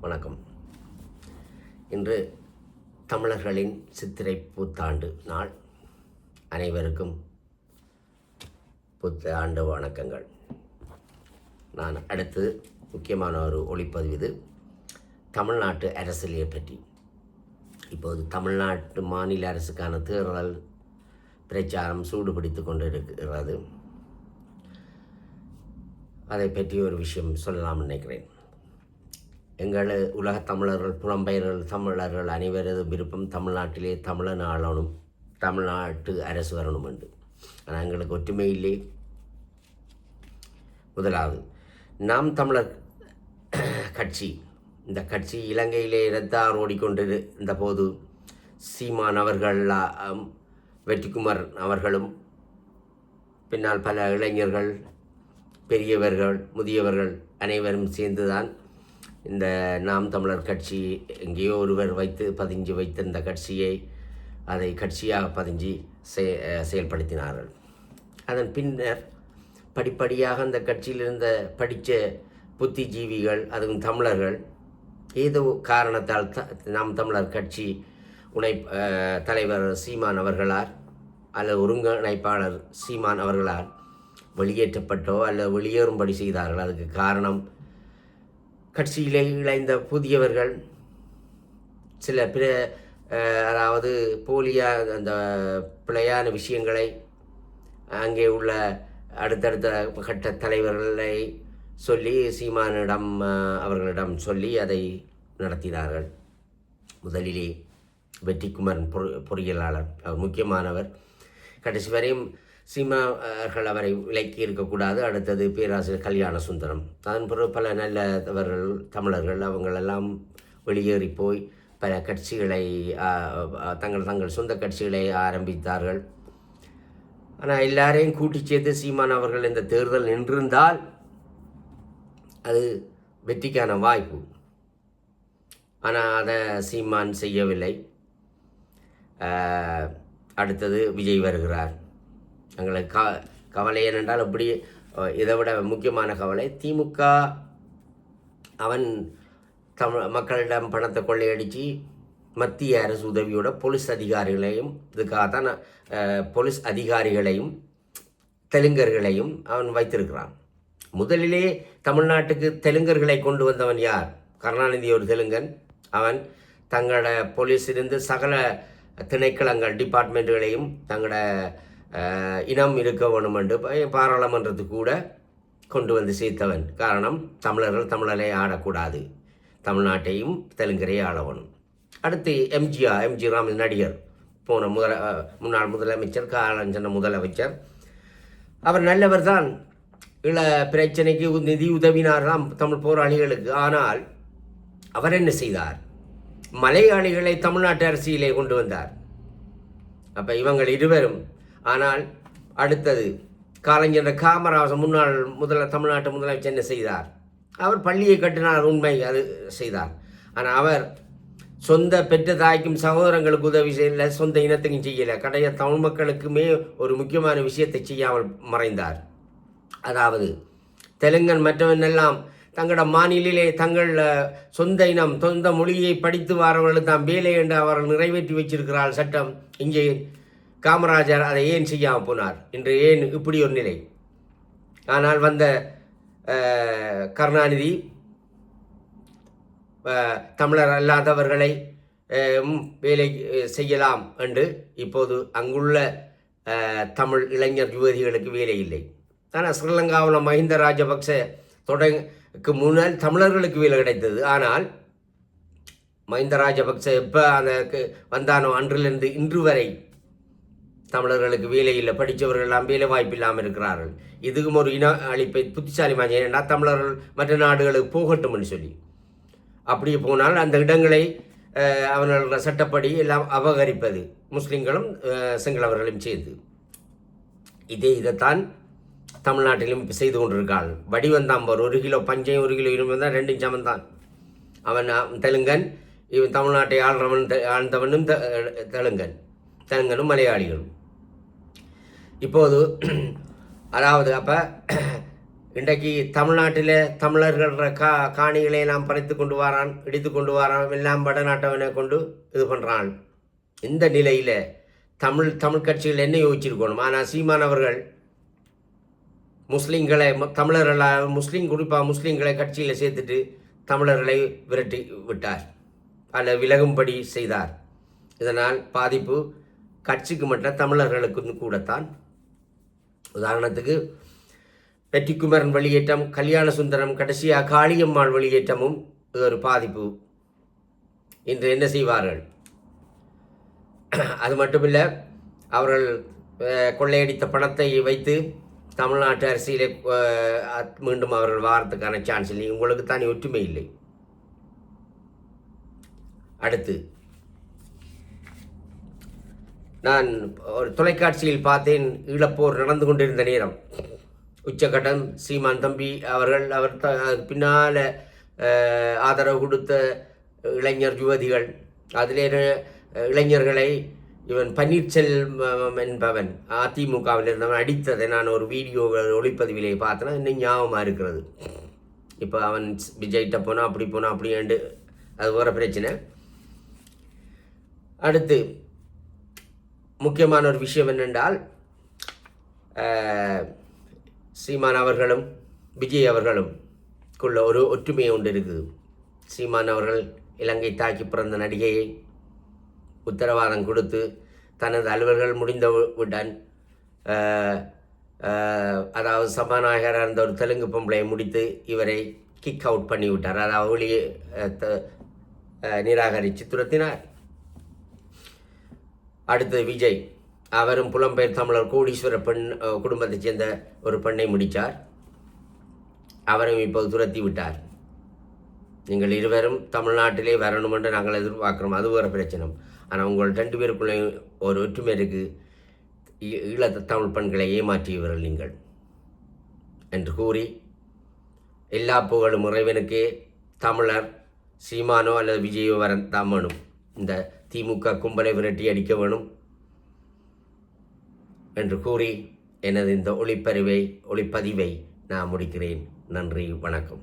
வணக்கம். இன்று தமிழர்களின் சித்திரை புத்தாண்டு நாள். அனைவருக்கும் புத்தாண்டு வணக்கங்கள். நான் அடுத்து முக்கியமான ஒரு ஒளிப்பதிவு இது தமிழ்நாட்டு அரசியலை பற்றி. இப்போது தமிழ்நாட்டு மாநில அரசுக்கான தேர்தல் பிரச்சாரம் சூடுபிடித்து கொண்டிருக்கிறது. அதை பற்றி ஒரு விஷயம் சொல்லலாம்னு நினைக்கிறேன். எங்கள் உலகத் தமிழர்கள், புலம்பெயர்கள் தமிழர்கள் அனைவரது விருப்பம் தமிழ்நாட்டிலே தமிழன் ஆளணும், தமிழ்நாட்டு அரசு வரணும் என்று. ஆனால் எங்களுக்கு ஒற்றுமை இல்லை. முதலாவது, நாம் தமிழர் கட்சி, இந்த கட்சி இலங்கையிலே இரத்தார் ஓடிக்கொண்டிருந்த போது சீமான் அவர்கள், வெற்றிக்குமார் அவர்களும், பின்னால் பல இளைஞர்கள், பெரியவர்கள், முதியவர்கள் அனைவரும் சேர்ந்துதான் இந்த நாம் தமிழர் கட்சி எங்கேயோ ஒருவர் பதிஞ்சு வைத்திருந்த கட்சியை அதை கட்சியாக பதிஞ்சு செயல்படுத்தினார்கள். அதன் பின்னர் படிப்படியாக அந்த கட்சியில் இருந்த படித்த புத்திஜீவிகள், அதுவும் தமிழர்கள், ஏதோ காரணத்தால் நாம் தமிழர் கட்சி தலைவர் சீமான் அவர்களால் அல்லது ஒருங்கிணைப்பாளர் சீமான் அவர்களால் வெளியேற்றப்பட்டோ அல்லது வெளியேறும்படி செய்தார்கள். அதுக்கு காரணம் கட்சியிலே இணைந்த புதியவர்கள் சில அதாவது போலியாக அந்த பிழையான விஷயங்களை அங்கே உள்ள அடுத்தடுத்த கட்ட தலைவர்களை சொல்லி சீமானிடம் அவர்களிடம் சொல்லி அதை நடத்தினார்கள். முதலிலே வெற்றிக்குமரன் பொறியியலாளர், அவர் முக்கியமானவர். கடைசி வரையும் சீமார்கள் அவரை விலக்கி இருக்கக்கூடாது. அடுத்தது பேராசிரியர் கல்யாண சுந்தரம். அதன் பிறகு பல நல்லவர்கள் தமிழர்கள் அவங்களெல்லாம் வெளியேறி போய் பல கட்சிகளை தங்கள் சொந்த கட்சிகளை ஆரம்பித்தார்கள். ஆனால் எல்லாரையும் கூட்டி சேர்த்து சீமான் அவர்கள் இந்த தேர்தல் நின்றிருந்தால் அது வெற்றிக்கான வாய்ப்பு. ஆனால் அதை சீமான் செய்யவில்லை. அடுத்தது விஜய் வருகிறார். எங்களுக்கு கவலை என்னென்றால், அப்படி இதை விட முக்கியமான கவலை, திமுக அவன் மக்களிடம் பணத்தை கொள்ளையடித்து மத்திய அரசு உதவியோட போலீஸ் அதிகாரிகளையும், இதுக்காகத்தான் போலீஸ் அதிகாரிகளையும் தெலுங்கர்களையும் அவன் வைத்திருக்கிறான். முதலிலே தமிழ்நாட்டுக்கு தெலுங்கர்களை கொண்டு வந்தவன் யார்? கருணாநிதி ஒரு தெலுங்கன். அவன் தங்களோட போலீஸிலிருந்து சகல திணைக்களங்கள், டிபார்ட்மெண்ட்டுகளையும் தங்களோட இனம் இருக்க வேணும் என்று பாராளுமன்றத்துக்கு கூட கொண்டு வந்து சேர்த்தவன். காரணம், தமிழரை ஆடக்கூடாது, தமிழ்நாட்டையும் தெலுங்கரை ஆளவனும். அடுத்து எம்ஜி ராமன் நடிகர், போன முன்னாள் முதலமைச்சர், காலஞ்சன முதலமைச்சர். அவர் நல்லவர் தான், பிரச்சனைக்கு நிதி உதவினார் தான் தமிழ் போராளிகளுக்கு. ஆனால் அவர் என்ன செய்தார்? மலையாளிகளை தமிழ்நாட்டு அரசியலே கொண்டு வந்தார். அப்போ இவங்கள் இருவரும். ஆனால் அடுத்தது காலஞ்சென்ற காமராஜர், முன்னாள் தமிழ்நாட்டு முதலமைச்சர் என்ன செய்தார்? அவர் பள்ளியை கட்டினார், உண்மை, அது செய்தார். ஆனால் அவர் சொந்த பெற்ற தாய்க்கும் சகோதரங்களுக்கு உதவி செய்யலை, சொந்த இனத்துக்கும் செய்யலை. கடைய தமிழ் மக்களுக்குமே ஒரு முக்கியமான விஷயத்தை செய்யாமல் மறைந்தார். அதாவது தெலுங்கன் மற்றவன் எல்லாம் தங்களோட மாநிலே தங்கள் சொந்த இனம், சொந்த மொழியை படித்து வரவர்கள் தான் வேலை என்று அவர்கள் நிறைவேற்றி வச்சிருக்கிறார் சட்டம். இங்கே காமராஜர் அதை ஏன் செய்யாமல் போனார்? இன்று ஏன் இப்படி ஒரு நிலை? ஆனால் வந்த கருணாநிதி தமிழர் அல்லாதவர்களை வேலை செய்யலாம் என்று இப்போது அங்குள்ள தமிழ் இளைஞர் யுவதிகளுக்கு வேலை இல்லை. ஆனால் ஸ்ரீலங்காவில் மஹிந்த ராஜபக்ச தொடங்கக்கு முன்னால் தமிழர்களுக்கு வேலை கிடைத்தது. ஆனால் மஹிந்த ராஜபக்ச எப்போ அதற்கு வந்தானோ அன்றிலிருந்து இன்று வரை தமிழர்களுக்கு வேலை இல்லை, படித்தவர்கள் எல்லாம் வேலை வாய்ப்பு இல்லாமல் இருக்கிறார்கள். இதுக்கும் ஒரு இன அழிப்பை புத்திசாலி ஏன்னா தமிழர்கள் மற்ற நாடுகளுக்கு போகட்டும் என்று சொல்லி. அப்படியே போனால் அந்த இடங்களை அவர்களோட சட்டப்படி எல்லாம் அபகரிப்பது முஸ்லிம்களும் சிங்களவர்களும் சேர்ந்து. இதைத்தான் தமிழ்நாட்டிலும் செய்து கொண்டிருக்கார்கள். வடிவந்தாம்பர் 1 கிலோ பஞ்சையும் 1 கிலோ இரும்பு தான் 2 சமந்தான். அவன் தெலுங்கன், இவன் தமிழ்நாட்டை ஆழ்ந்தவனும் தெலுங்கனும் மலையாளிகளும். இப்போது அதாவது அப்போ இன்றைக்கு தமிழ்நாட்டில் தமிழர்கள காணிகளை எல்லாம் பறித்து கொண்டு வரான், இடித்து கொண்டு வரான், எல்லாம் வடநாட்டவனை கொண்டு இது பண்ணுறான். இந்த நிலையில் தமிழ் கட்சிகள் என்ன யோசிச்சிருக்கணும். ஆனால் சீமானவர்கள் முஸ்லீம்களை தமிழர்களாக குறிப்பாக முஸ்லீம்களை கட்சியில் சேர்த்துட்டு தமிழர்களை விரட்டி விட்டார், அல்ல விலகும்படி செய்தார். இதனால் பாதிப்பு கட்சிக்கு மட்டும் தமிழர்களுக்கும் கூடத்தான். உதாரணத்துக்கு வெற்றிக்குமரன் வெளியேற்றம், கல்யாண சுந்தரம், கடைசியாக காளியம்மாள் வெளியேற்றமும் இது ஒரு பாதிப்பு. இன்று என்ன செய்வார்கள்? அது மட்டுமில்லை, அவர்கள் கொள்ளையடித்த பணத்தை வைத்து தமிழ்நாட்டு அரசியலை மீண்டும் அவர்கள் வாரத்துக்கான சான்ஸ் இல்லை. உங்களுக்கு தான் ஒற்றுமை இல்லை. அடுத்து நான் ஒரு தொலைக்காட்சியில் பார்த்தேன், ஈழப்போர் நடந்து கொண்டிருந்த நேரம் உச்சகட்டம் சீமான் தம்பி அவர்கள் பின்னால் ஆதரவு கொடுத்த இளைஞர் யுவதிகள், அதிலே இளைஞர்களை இவன் பன்னீர்செல்வம் என்பவன் அதிமுகவில் இருந்தவன் அடித்ததை நான் ஒரு வீடியோ ஒளிப்பதிவிலே பார்த்தேன்னா இன்னும் ஞாபகமாக இருக்கிறது. இப்போ அவன் விஜய்கிட்ட போனால் அப்படி போனால் அப்படின்ட்டு அது வேறு பிரச்சனை. அடுத்து முக்கியமான ஒரு விஷயம் என்னென்றால், சீமான் அவர்களும் விஜய் அவர்களும் குள்ள ஒரு ஒற்றுமை ஒன்று இருக்குது. சீமான் அவர்கள் இலங்கை தாக்கி பிறந்த நடிகையை உத்தரவாதம் கொடுத்து தனது அலுவல்கள் முடிந்தவுடன், அதாவது சபாநாயகராக இருந்த ஒரு தெலுங்கு பொம்பளையை முடித்து இவரை கிக் அவுட் பண்ணிவிட்டார், அதாவது வெளியே நிராகரித்து துரத்தினார். அடுத்து விஜய் அவரும் புலம்பெயர் தமிழர் கோடீஸ்வர பெண் குடும்பத்தைச் சேர்ந்த ஒரு பெண்ணை முடித்தார், அவரும் இப்போது துரத்தி விட்டார். நீங்கள் இருவரும் தமிழ்நாட்டிலே வரணும் என்று நாங்கள் எதிர்பார்க்குறோம், அது வேறு பிரச்சனை. ஆனால் உங்கள் 2 பேருக்குள்ளே ஒரு ஒற்றுமை இருக்குது. ஈழத்து தமிழ் பெண்களை ஏமாற்றியவர்கள் நீங்கள் என்று கூறி, எல்லா புகழும் இறைவனுக்கே. தமிழர் சீமானோ அல்லது விஜயோ வர தான் வேணும். இந்த திமுக கும்பலை விரட்டி அடிக்க வேணும் என்று கூறி எனது இந்த ஒளிப்பதிவை நான் முடிக்கிறேன். நன்றி, வணக்கம்.